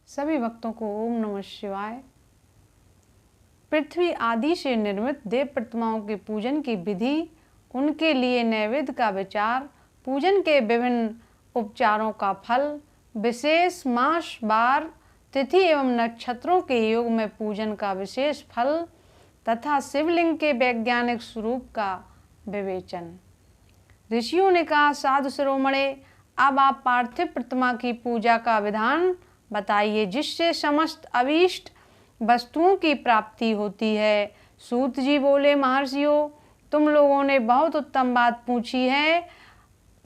सभी भक्तों को ओम नमः शिवाय। पृथ्वी आदि से निर्मित देव प्रतिमाओं के पूजन की विधि, उनके लिए नैवेद्य का विचार, पूजन के विभिन्न उपचारों का फल, विशेष मास, वार, तिथि एवं नक्षत्रों के योग में पूजन का विशेष फल तथा शिवलिंग के वैज्ञानिक स्वरूप का विवेचन। ऋषियों ने कहा, साधु शिरोमणे, अब आप पार्थिव प्रतिमा की पूजा का विधान बताइए जिससे समस्त अभीष्ट वस्तुओं की प्राप्ति होती है। सूत जी बोले, महर्षियों, तुम लोगों ने बहुत उत्तम बात पूछी है।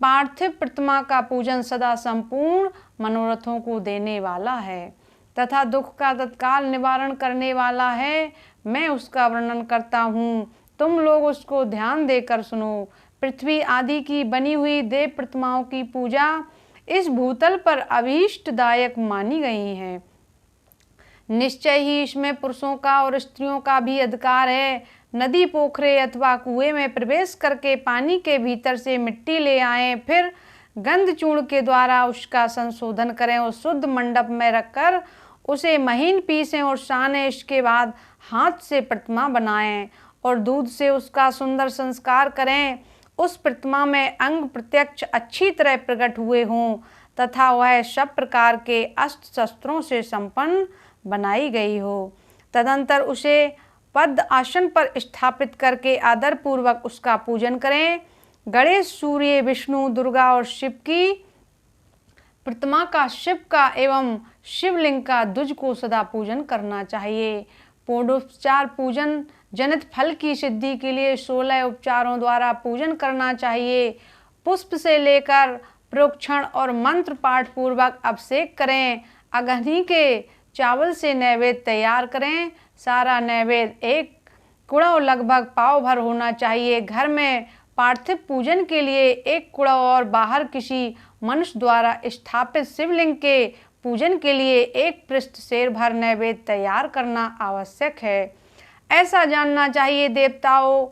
पार्थिव प्रतिमा का पूजन सदा संपूर्ण मनोरथों को देने वाला है तथा दुख का तत्काल निवारण करने वाला है। मैं उसका वर्णन करता हूँ, तुम लोग उसको ध्यान देकर सुनो। पृथ्वी आदि की बनी हुई देव प्रतिमाओं की पूजा इस भूतल पर अभीष्टदायक मानी गई है। निश्चय ही इसमें पुरुषों का और स्त्रियों का भी अधिकार है। नदी, पोखरे अथवा कुएं में प्रवेश करके पानी के भीतर से मिट्टी ले आएं, फिर गंध चूर्ण के द्वारा उसका संशोधन करें और शुद्ध मंडप में रखकर उसे महीन पीसें और सानें। इसके बाद हाथ से प्रतिमा बनाएं और दूध से उसका सुंदर संस्कार करें। उस प्रतिमा में अंग प्रत्यक्ष अच्छी तरह प्रकट हुए हों तथा वह सब प्रकार के अस्त्र शस्त्रों से संपन्न बनाई गई हो। तदंतर उसे पद आसन पर स्थापित करके आदर पूर्वक उसका पूजन करें। गणेश, सूर्य, विष्णु, दुर्गा और शिव की प्रतिमा का, शिव का एवं शिवलिंग का द्विज को सदा पूजन करना चाहिए। पूर्णोपचार पूजन जनित फल की सिद्धि के लिए 16 उपचारों द्वारा पूजन करना चाहिए। पुष्प से लेकर प्रोक्षण और मंत्र पाठ पूर्वक अभिषेक करें। अग्नि के चावल से नैवेद्य तैयार करें। सारा नैवेद्य एक कुड़व लगभग पाव भर होना चाहिए। घर में पार्थिव पूजन के लिए एक कुड़व और बाहर किसी मनुष्य द्वारा स्थापित शिवलिंग के पूजन के लिए एक पृष्ठ शेर भर नैवेद्य तैयार करना आवश्यक है। ऐसा जानना चाहिए, देवताओं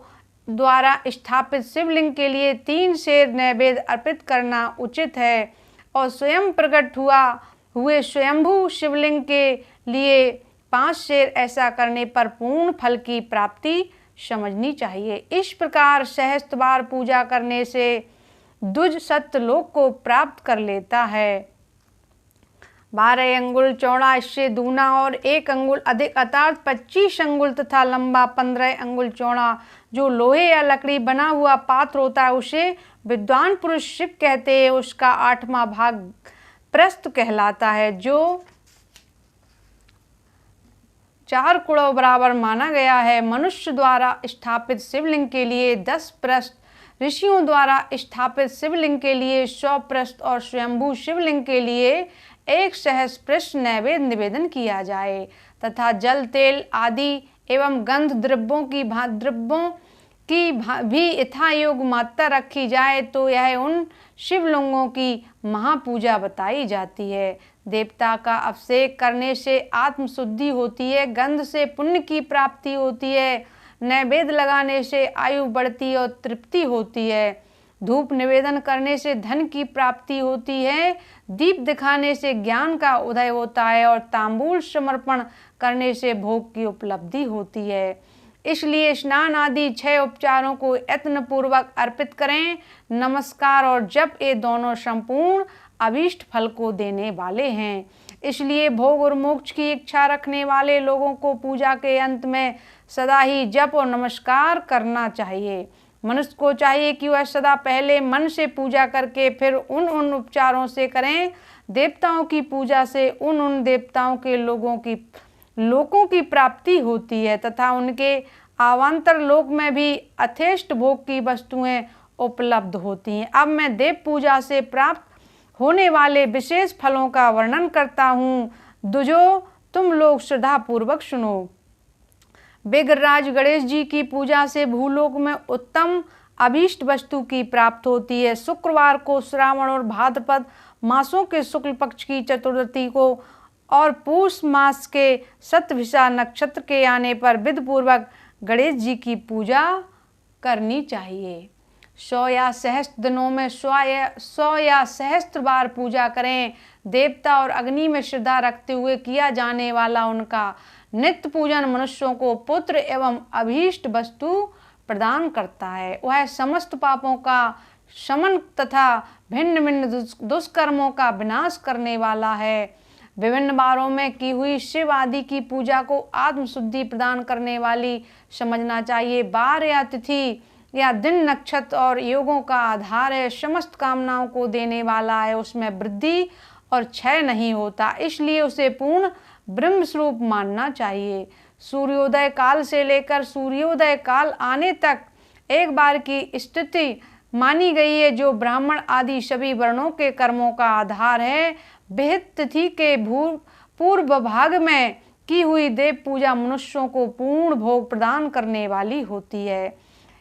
द्वारा स्थापित शिवलिंग के लिए 3 शेर नैवेद्य अर्पित करना उचित है और स्वयं प्रकट हुए स्वयंभू शिवलिंग के लिए 5 शेर। ऐसा करने पर पूर्ण फल की प्राप्ति समझनी चाहिए। इस प्रकार सहस्त्र बार पूजा करने से द्विज सत्यलोक को प्राप्त कर लेता है। 12 अंगुल चौड़ा, इससे दूना और 1 अंगुल अधिक अर्थात 25 अंगुल तथा लंबा 15 अंगुल चौड़ा जो लोहे या लकड़ी बना हुआ पात्र होता है उसे विद्वान पुरुष शिव कहते हैं। उसका 8वां भाग प्रस्थ कहलाता है जो 4 कुड़व बराबर माना गया है। मनुष्य द्वारा स्थापित शिवलिंग के लिए 10 प्रस्थ, ऋषियों द्वारा स्थापित शिवलिंग के लिए 100 प्रस्थ और स्वयंभू शिवलिंग के लिए 1 सहस्त्र प्रस्थ नैवेद्य निवेदन किया जाए तथा जल, तेल आदि एवं गंध द्रव्यों की भी यथायोग मात्रा रखी जाए तो यह उन शिवलिंगों की महापूजा बताई जाती है। देवता का अभिषेक करने से आत्मशुद्धि होती है, गंध से पुण्य की प्राप्ति होती है, नैवेद्य लगाने से आयु बढ़ती और तृप्ति होती है, धूप निवेदन करने से धन की प्राप्ति होती है, दीप दिखाने से ज्ञान का उदय होता है और तांबूल समर्पण करने से भोग की उपलब्धि होती है। इसलिए स्नान आदि 6 उपचारों को यत्न पूर्वक अर्पित करें। नमस्कार और जप ये दोनों संपूर्ण अभीष्ट फल को देने वाले हैं। इसलिए भोग और मोक्ष की इच्छा रखने वाले लोगों को पूजा के अंत में सदा ही जप और नमस्कार करना चाहिए। मनुष्य को चाहिए कि वह सदा पहले मन से पूजा करके फिर उन उपचारों से करें। देवताओं की पूजा से उन देवताओं के लोकों की प्राप्ति होती है तथा उनके अवान्तर लोक में भी अथेष्ट भोग की वस्तुएं उपलब्ध होती हैं। अब मैं देव पूजा से प्राप्त होने वाले विशेष फलों का वर्णन करता हूँ, जो तुम लोग श्रद्धा पूर्वक सुनो। विग्रहराज गणेश जी की पूजा से भूलोक में उत्तम अभीष्ट वस्तु की प्राप्त होती है। शुक्रवार को श्रावण और भाद्रपद मासों के शुक्ल पक्ष की चतुर्थी को और पूष मास के शतभिषा नक्षत्र के आने पर विधि पूर्वक गणेश जी की पूजा करनी चाहिए। 100 या सहस्त्र दिनों में 100 या सहस्त्र बार पूजा करें। देवता और अग्नि में श्रद्धा रखते हुए किया जाने वाला उनका नित्य पूजन मनुष्यों को पुत्र एवं अभीष्ट वस्तु प्रदान करता है। वह समस्त पापों का शमन तथा भिन्न भिन्न दुष्कर्मों का विनाश करने वाला है। विभिन्न बारों में की हुई शिव आदि की पूजा को आत्मशुद्धि प्रदान करने वाली समझना चाहिए। बार या तिथि या दिन नक्षत्र और योगों का आधार है, समस्त कामनाओं को देने वाला है, उसमें वृद्धि और क्षय नहीं होता, इसलिए उसे पूर्ण ब्रह्म स्वरूप मानना चाहिए। सूर्योदय काल से लेकर सूर्योदय काल आने तक एक बार की स्थिति मानी गई है, जो ब्राह्मण आदि सभी वर्णों के कर्मों का आधार है। विहित तिथि के पूर्व भाग में की हुई देव पूजा मनुष्यों को पूर्ण भोग प्रदान करने वाली होती है।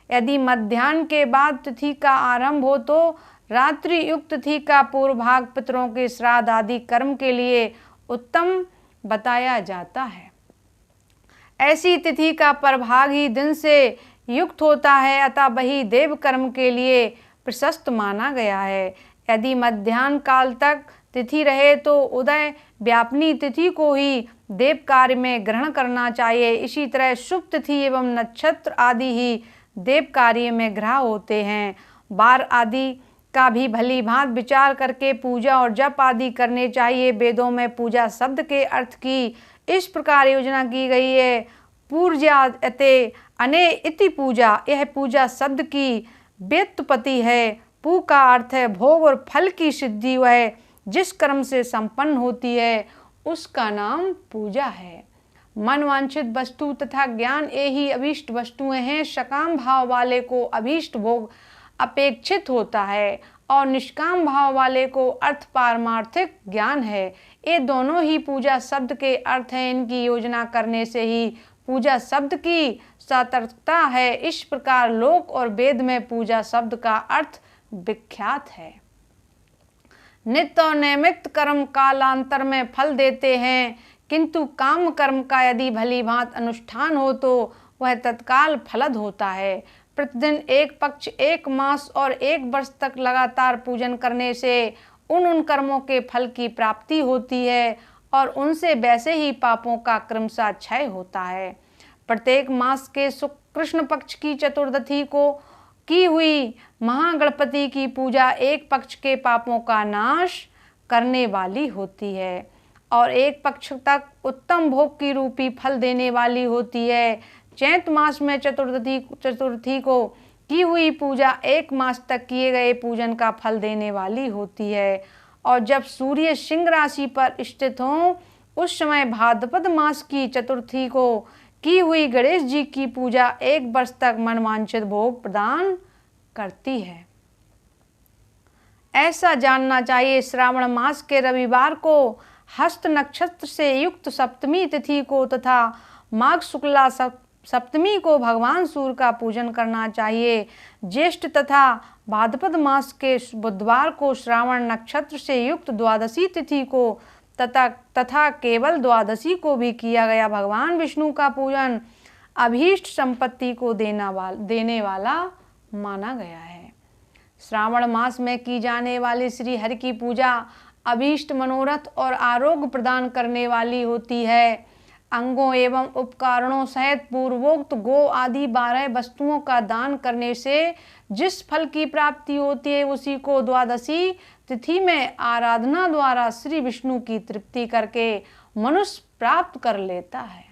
यदि मध्याह्न के बाद तिथि का आरंभ हो तो रात्रि युक्त तिथि का पूर्व भाग पितरों के श्राद्ध आदि कर्म के लिए उत्तम बताया जाता है। ऐसी तिथि का प्रभाग ही दिन से युक्त होता है, अतः वही देव कर्म के लिए प्रशस्त माना गया है। यदि मध्याह्न काल तक तिथि रहे तो उदय व्यापनी तिथि को ही देव कार्य में ग्रहण करना चाहिए। इसी तरह शुभ तिथि एवं नक्षत्र आदि ही देव कार्य में ग्रह होते हैं। बार आदि का भी भली भांति विचार करके पूजा और जप आदि करने चाहिए। वेदों में पूजा शब्द के अर्थ की इस प्रकार योजना की गई है। पूज्याते अने इति पूजा, यह पूजा शब्द की व्युत्पत्ति है। पू का अर्थ है भोग और फल की सिद्धि, वह जिस कर्म से संपन्न होती है उसका नाम पूजा है। मनवांछित वस्तु तथा ज्ञान ये ही अभीष्ट वस्तुएं हैं। सकाम भाव वाले को अभीष्ट भोग अपेक्षित होता है और निष्काम भाव वाले को अर्थ पारमार्थिक ज्ञान है। ये दोनों ही पूजा शब्द के अर्थ हैं। इनकी योजना करने से ही पूजा शब्द की सार्थकता है। इस प्रकार लोक और वेद में पूजा शब्द का अर्थ विख्यात है। नित्य और नियमित कर्म कालांतर में फल देते हैं, किंतु काम कर्म का यदि भली भांति अनुष्ठान हो तो वह तत्काल फलद होता है। प्रतिदिन एक पक्ष, एक मास और एक वर्ष तक लगातार पूजन करने से उन कर्मों के फल की प्राप्ति होती है और उनसे वैसे ही पापों का क्रमशः क्षय होता है। प्रत्येक मास के कृष्ण पक्ष की चतुर्दशी को की हुई महागणपति की पूजा एक पक्ष के पापों का नाश करने वाली होती है और एक पक्ष तक उत्तम भोग की रूपी फल देने वाली होती है। चैत मास में चतुर्थी को की हुई पूजा एक मास तक किए गए पूजन का फल देने वाली होती है और जब सूर्य सिंह राशि पर स्थित हों उस समय भाद्रपद मास की चतुर्थी को की हुई गणेश जी की पूजा एक वर्ष तक मनवांछित भोग प्रदान करती है। ऐसा जानना चाहिए, श्रावण मास के रविवार को हस्त नक्षत्र से युक्त सप्तमी तिथि को तथा माघ शुक्ला सप्तमी को भगवान सूर्य का पूजन करना चाहिए। ज्येष्ठ तथा भाद्रपद मास के बुधवार को श्रावण नक्षत्र से युक्त द्वादशी तिथि को तथा केवल द्वादशी को भी किया गया भगवान विष्णु का पूजन अभीष्ट संपत्ति को देने वाला माना गया है। श्रावण मास में की जाने वाली श्री हरि की पूजा अभीष्ट मनोरथ और आरोग्य प्रदान करने वाली होती है। अंगों एवं उपकरणों सहित पूर्वोक्त गो आदि 12 वस्तुओं का दान करने से जिस फल की प्राप्ति होती है उसी को द्वादशी तिथि में आराधना द्वारा श्री विष्णु की तृप्ति करके मनुष्य प्राप्त कर लेता है।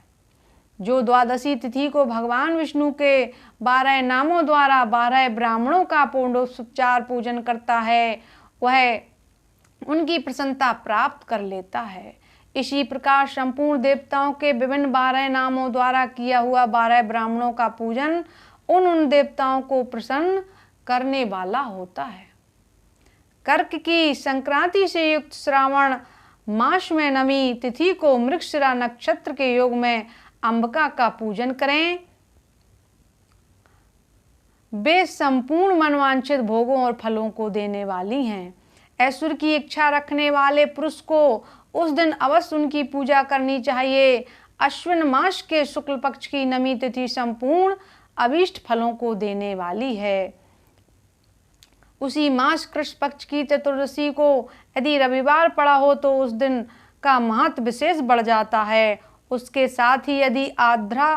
जो द्वादशी तिथि को भगवान विष्णु के 12 नामों द्वारा 12 ब्राह्मणों का पूर्णोपचार पूजन करता है वह उनकी प्रसन्नता प्राप्त कर लेता है। इसी प्रकार संपूर्ण देवताओं के विभिन्न 12 नामों द्वारा किया हुआ 12 ब्राह्मणों का पूजन उन देवताओं को प्रसन्न करने वाला होता है। कर्क की संक्रांति से युक्त श्रावण मास में नवमी तिथि को मृगशिरा नक्षत्र के योग में अंबिका का पूजन करें। वे संपूर्ण मनवांछित भोगों और फलों को देने वाली हैं। ऐश्वर्य की इच्छा रखने वाले पुरुष को उस दिन अवश्य उनकी पूजा करनी चाहिए। अश्विन मास के शुक्ल पक्ष की नवमी तिथि संपूर्ण अभीष्ट फलों को देने वाली है। उसी मास कृष्ण पक्ष की चतुर्दशी को यदि रविवार पड़ा हो तो उस दिन का महत्व विशेष बढ़ जाता है। उसके साथ ही यदि आर्द्रा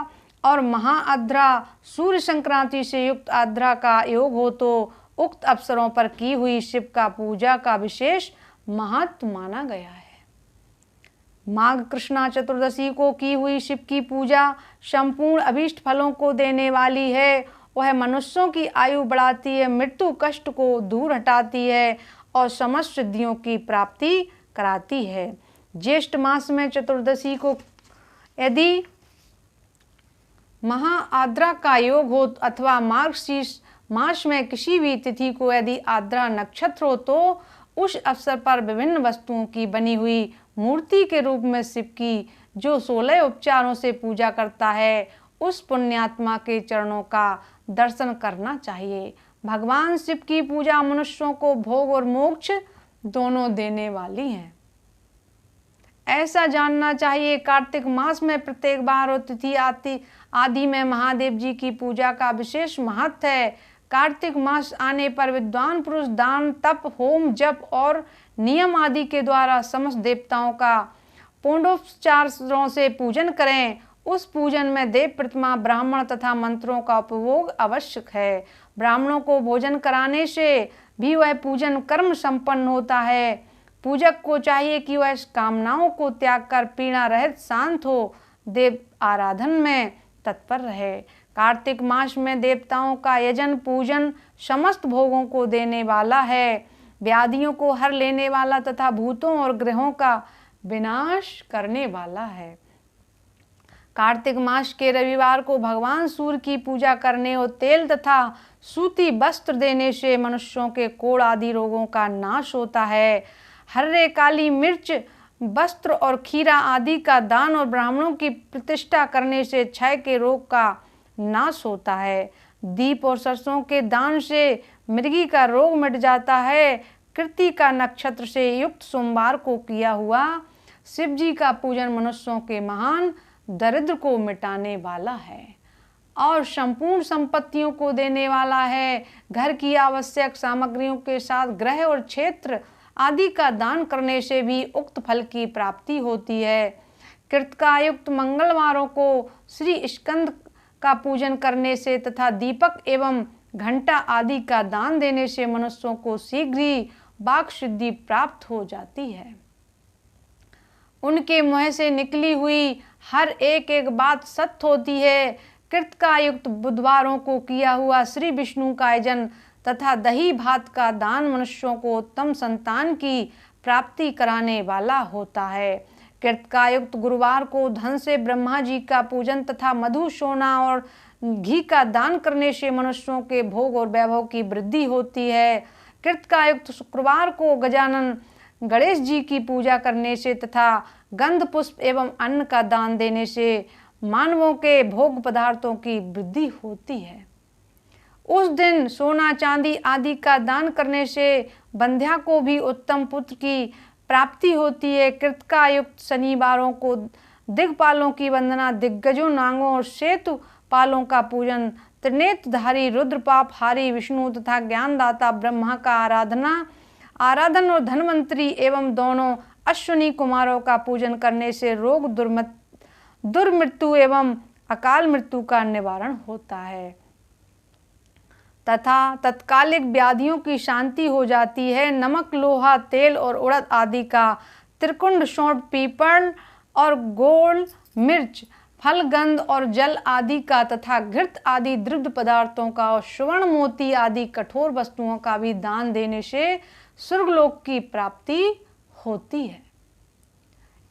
और महाआर्द्रा सूर्य संक्रांति से युक्त आर्द्रा का योग हो तो उक्त अवसरों पर की हुई शिव का पूजा का विशेष महत्व माना गया है। माघ कृष्णा चतुर्दशी को की हुई शिव की पूजा संपूर्ण अभीष्ट फलों को देने वाली है। वह मनुष्यों की आयु बढ़ाती है, मृत्यु कष्ट को दूर हटाती है और समस्त सिद्धियों की प्राप्ति कराती है। ज्येष्ठ मास में चतुर्दशी को यदि महाआर्द्रा का योग हो अथवा मार्गशीर्ष मास में किसी भी तिथि को यदि आर्द्रा नक्षत्र हो तो उस अवसर पर विभिन्न वस्तुओं की बनी हुई मूर्ति के रूप में शिव की जो 16 उपचारों से पूजा करता है उस पुण्यात्मा के चरणों का दर्शन करना चाहिए। भगवान शिव की पूजा मनुष्यों को भोग और मोक्ष दोनों देने वाली है, ऐसा जानना चाहिए। कार्तिक मास में प्रत्येक बार और तिथि आदि में महादेव जी की पूजा का विशेष महत्व है। कार्तिक मास आने पर विद्वान पुरुष दान, तप, होम, जप और नियम आदि के द्वारा समस्त देवताओं का पूर्णोपचारों से पूजन करें। उस पूजन में देव प्रतिमा, ब्राह्मण तथा मंत्रों का उपयोग आवश्यक है। ब्राह्मणों को भोजन कराने से भी वह पूजन कर्म संपन्न होता है। पूजक को चाहिए कि वह कामनाओं को त्याग कर पीड़ा रहित शांत हो देव आराधन में तत्पर रहे। कार्तिक मास में देवताओं का यजन पूजन समस्त भोगों को देने वाला है, व्याधियों को हर लेने वाला तथा भूतों और ग्रहों का विनाश करने वाला है। कार्तिक मास के रविवार को भगवान सूर्य की पूजा करने और तेल तथा सूती वस्त्र देने से मनुष्यों के कोढ़ आदि रोगों का नाश होता है। हर्रे, काली मिर्च, वस्त्र और खीरा आदि का दान और ब्राह्मणों की प्रतिष्ठा करने से क्षय के रोग का नाश होता है। दीप और सरसों के दान से मृगी का रोग मिट जाता है। कृत्तिका नक्षत्र से युक्त सोमवार को किया हुआ शिव जी का पूजन मनुष्यों के महान दरिद्र को मिटाने वाला है और संपूर्ण संपत्तियों को देने वाला है। घर की आवश्यक सामग्रियों के साथ गृह और क्षेत्र आदि का दान करने से भी उक्त फल की प्राप्ति होती है। कृतकायुक्त मंगलवारों को श्री स्कंद का पूजन करने से तथा दीपक एवं घंटा आदि का दान देने से मनुष्यों को शीघ्र ही वाक सिद्धि प्राप्त हो जाती है। उनके मुँह से निकली हुई हर एक बात सत्य होती है। कृतकायुक्त बुधवारों को किया हुआ श्री विष्णु का यजन तथा दही भात का दान मनुष्यों को उत्तम संतान की प्राप्ति कराने वाला होता है। कृतकायुक्त गुरुवार को धन से ब्रह्मा जी का पूजन तथा मधु, सोना और घी का दान करने से मनुष्यों के भोग और वैभव की वृद्धि होती है। कृतकायुक्त शुक्रवार को गजानन गणेश जी की पूजा करने से तथा गंध पुष्प एवं अन्न का दान देने से मानवों के भोग पदार्थों की वृद्धि होती है। उस दिन सोना चांदी आदि का दान करने से बंध्या को भी उत्तम पुत्र की प्राप्ति होती है। कृतकायुक्त शनिवारों को दिग्पालों की वंदना, दिग्गजों, नागों और सेतु पालों का पूजन, त्रिनेत्रधारी रुद्रपापहारी विष्णु तथा ज्ञानदाता ब्रह्मा का आराधन और धनवंतरी एवं दोनों अश्विनी कुमारों का पूजन करने से रोग, दुर्मृत्यु एवं अकाल मृत्यु का निवारण होता है तथा तत्कालिक व्याधियों की शांति हो जाती है। नमक, लोहा, तेल और उड़द आदि का, त्रिकुंड, सौंठ, पीपल और गोल मिर्च, फल, गंध और जल आदि का तथा घृत आदि द्रव्य पदार्थों का और स्वर्ण, मोती आदि कठोर वस्तुओं का भी दान देने से स्वर्गलोक की प्राप्ति होती है।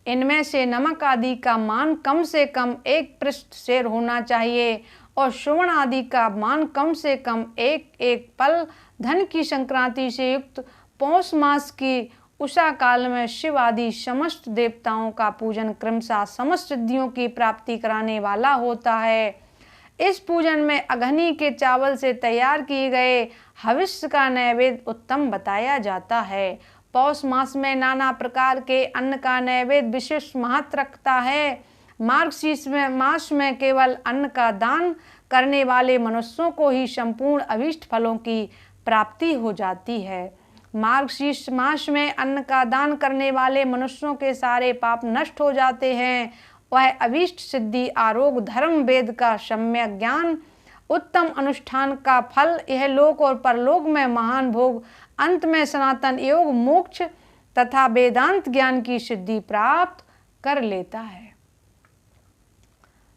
इनमें से नमक आदि का मान कम से कम 1 पृष्ठ शेर होना चाहिए और स्वर्ण आदि का मान कम से कम एक पल। धन की संक्रांति से युक्त पौष मास की उषा काल में शिव आदि समस्त देवताओं का पूजन क्रमशः समस्त सिद्धियों की प्राप्ति कराने वाला होता है। इस पूजन में अघनी के चावल से तैयार किए गए हविष्य का नैवेद्य उत्तम बताया जाता है। पौष मास में नाना प्रकार के अन्न का नैवेद्य विशेष महत्व रखता है। मार्गशीर्ष मास में केवल अन्न का दान करने वाले मनुष्यों को ही संपूर्ण अभीष्ट फलों की प्राप्ति हो जाती है। मार्गशीर्ष मास में अन्न का दान करने वाले मनुष्यों के सारे पाप नष्ट हो जाते हैं। वह अभीष्ट सिद्धि, आरोग्य, धर्म, वेद का सम्यक ज्ञान, उत्तम अनुष्ठान का फल, यह लोक और परलोक में महान भोग, अंत में सनातन योग, मोक्ष तथा वेदांत ज्ञान की सिद्धि प्राप्त कर लेता है।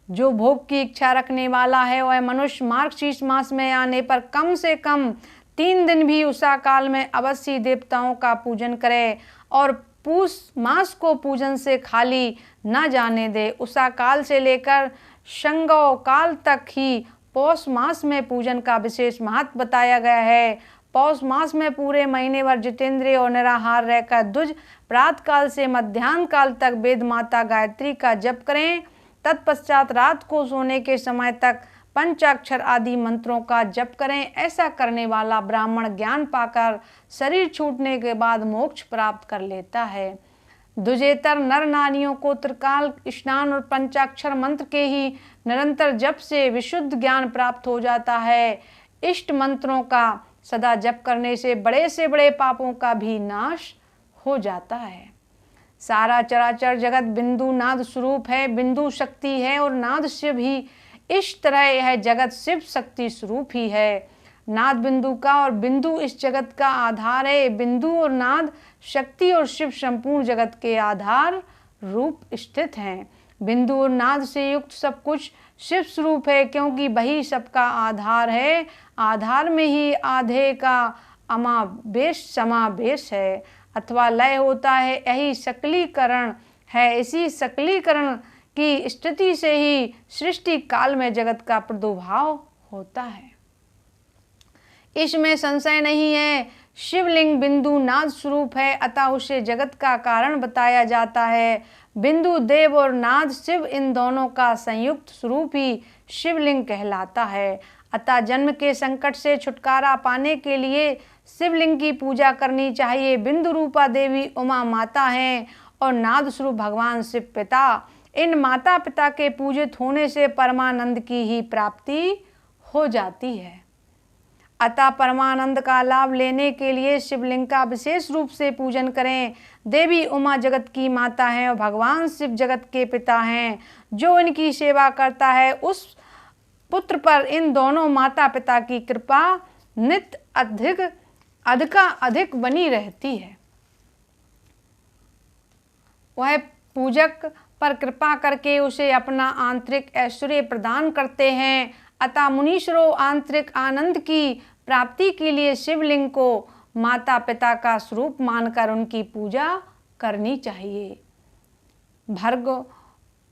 जो भोग की इच्छा रखने वाला है वह मनुष्य मार्गशीर्ष मास में आने पर कम से कम 3 दिन भी उषा काल में अवश्य देवताओं का पूजन करे और पूष मास को पूजन से खाली न जाने दे। उषा काल से लेकर शंगव काल तक ही पौष मास में पूजन का विशेष महत्व बताया गया है। पौष मास में पूरे महीने भर जितेंद्रिय और निराहार रहकर द्विज प्रातः काल से मध्याह्न काल तक वेद माता गायत्री का जप करें। तत्पश्चात रात को सोने के समय तक पंचाक्षर आदि मंत्रों का जप करें। ऐसा करने वाला ब्राह्मण ज्ञान पाकर शरीर छूटने के बाद मोक्ष प्राप्त कर लेता है। द्विजेतर नर नारियों को त्रिकाल स्नान और पंचाक्षर मंत्र के ही निरंतर जप से विशुद्ध ज्ञान प्राप्त हो जाता है। इष्ट मंत्रों का सदा जप करने से बड़े पापों का भी नाश हो जाता है। सारा चराचर जगत बिंदु नाद स्वरूप है, बिंदु शक्ति है और नाद शिव ही। इस तरह यह जगत शिव शक्ति स्वरूप ही है। नाद बिंदु का और बिंदु इस जगत का आधार है। बिंदु और नाद शक्ति और शिव संपूर्ण जगत के आधार रूप स्थित हैं। बिंदु और नाद से युक्त सब कुछ शिव स्वरूप है, क्योंकि वही सबका आधार है। आधार में ही आधे का अमावेश समावेश है अथवा लय होता है, यही सकलीकरण है। इसी सकलीकरण की स्थिति से ही सृष्टि काल में जगत का प्रादुर्भाव होता है। इसमें संशय नहीं है। शिवलिंग बिंदु नाद स्वरूप है, अतः उसे जगत का कारण बताया जाता है। बिंदु देव और नाद शिव, इन दोनों का संयुक्त स्वरूप ही शिवलिंग कहलाता है। अतः जन्म के संकट से छुटकारा पाने के लिए शिवलिंग की पूजा करनी चाहिए। बिंदु रूपा देवी उमा माता हैं और नाद स्वरूप भगवान शिव पिता। इन माता पिता के पूजित होने से परमानंद की ही प्राप्ति हो जाती है। अतः परमानंद का लाभ लेने के लिए शिवलिंग का विशेष रूप से पूजन करें। देवी उमा जगत की माता हैं और भगवान शिव जगत के पिता हैं। जो इनकी सेवा करता है उस पुत्र पर इन दोनों माता पिता की कृपा नित्य अधिक बनी रहती है। वह पूजक पर कृपा करके उसे अपना आंतरिक ऐश्वर्य प्रदान करते हैं। अतः मुनीश्वरों, आंतरिक आनंद की प्राप्ति के लिए शिवलिंग को माता पिता का स्वरूप मानकर उनकी पूजा करनी चाहिए। भर्ग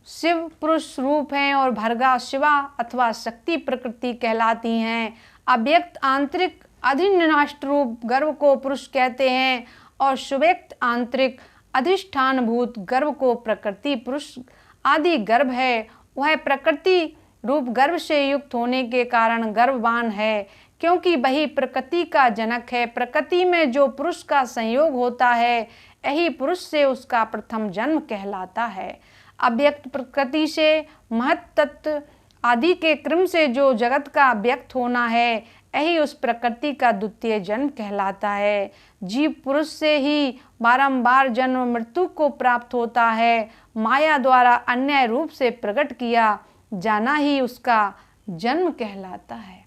शिव पुरुष रूप हैं और भर्गा शिवा अथवा शक्ति प्रकृति कहलाती हैं। अव्यक्त आंतरिक अधिनिष्ठ रूप गर्भ को पुरुष कहते हैं और सुव्यक्त आंतरिक अधिष्ठान भूत गर्भ को प्रकृति पुरुष आदि गर्भ है। वह प्रकृति रूप गर्भ से युक्त होने के कारण गर्भवान है, क्योंकि वही प्रकृति का जनक है। प्रकृति में जो पुरुष का संयोग होता है यही पुरुष से उसका प्रथम जन्म कहलाता है। अव्यक्त प्रकृति से महत तत्व आदि के क्रम से जो जगत का व्यक्त होना है यही उस प्रकृति का द्वितीय जन्म कहलाता है। जीव पुरुष से ही बारंबार जन्म मृत्यु को प्राप्त होता है। माया द्वारा अन्य रूप से प्रकट किया जाना ही उसका जन्म कहलाता है।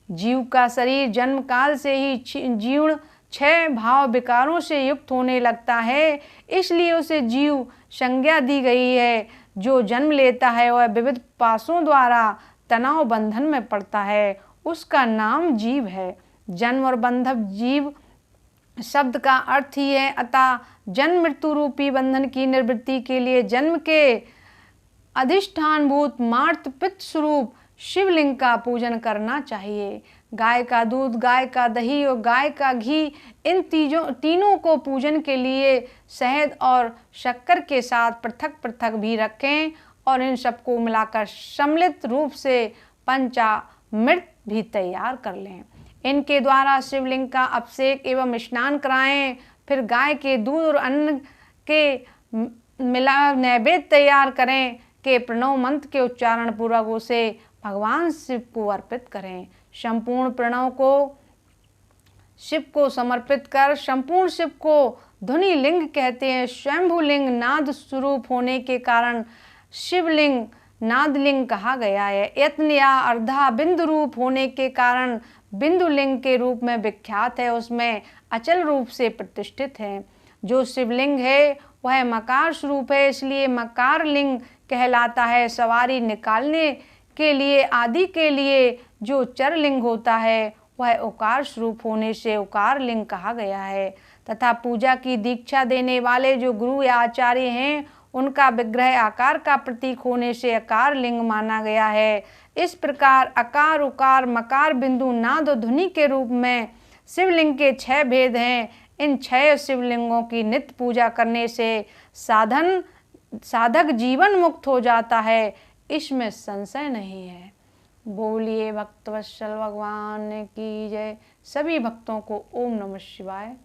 जीव का शरीर जन्म काल से ही जीर्ण 6 भाव विकारों से युक्त होने लगता है, इसलिए उसे जीव संज्ञा दी गई है। जो जन्म लेता है वह विविध पाशों द्वारा तनाव बंधन में पड़ता है, उसका नाम जीव है। जन्म और बंधव जीव शब्द का अर्थ ही है। अतः जन्म मृत्यु रूपी बंधन की निवृत्ति के लिए जन्म के अधिष्ठानभूत मार्त पित्त स्वरूप शिवलिंग का पूजन करना चाहिए। गाय का दूध, गाय का दही और गाय का घी, इन तीनों को पूजन के लिए शहद और शक्कर के साथ पृथक पृथक भी रखें और इन सबको मिलाकर सम्मिलित रूप से पंचामृत भी तैयार कर लें। इनके द्वारा शिवलिंग का अभिषेक एवं स्नान कराएं। फिर गाय के दूध और अन्न के मिला नैवेद्य तैयार करें के प्रणव मंत्र के उच्चारण पूर्वक उसे भगवान शिव को अर्पित करें। संपूर्ण प्रणव को शिव को समर्पित कर संपूर्ण शिव को ध्वनि लिंग कहते हैं। स्वयंभू लिंग नाद स्वरूप होने के कारण शिवलिंग नादलिंग कहा गया है। यत्न या अर्धा बिंदु रूप होने के कारण बिंदु लिंग के रूप में विख्यात है, उसमें अचल रूप से प्रतिष्ठित है। जो शिवलिंग है वह मकार स्वरूप है, इसलिए मकार लिंग कहलाता है। सवारी निकालने के लिए आदि के लिए जो चर लिंग होता है वह उकार स्वरूप होने से उकार लिंग कहा गया है। तथा पूजा की दीक्षा देने वाले जो गुरु या आचार्य हैं उनका विग्रह आकार का प्रतीक होने से आकार लिंग माना गया है। इस प्रकार अकार उकार मकार बिंदु नाद और ध्वनि के रूप में शिवलिंग के 6 भेद हैं। इन 6 शिवलिंगों की नित्य पूजा करने से साधक जीवन मुक्त हो जाता है, इसमें संशय नहीं है। बोलिए भक्तवत्सल भगवान की जय। सभी भक्तों को ओम नमः शिवाय।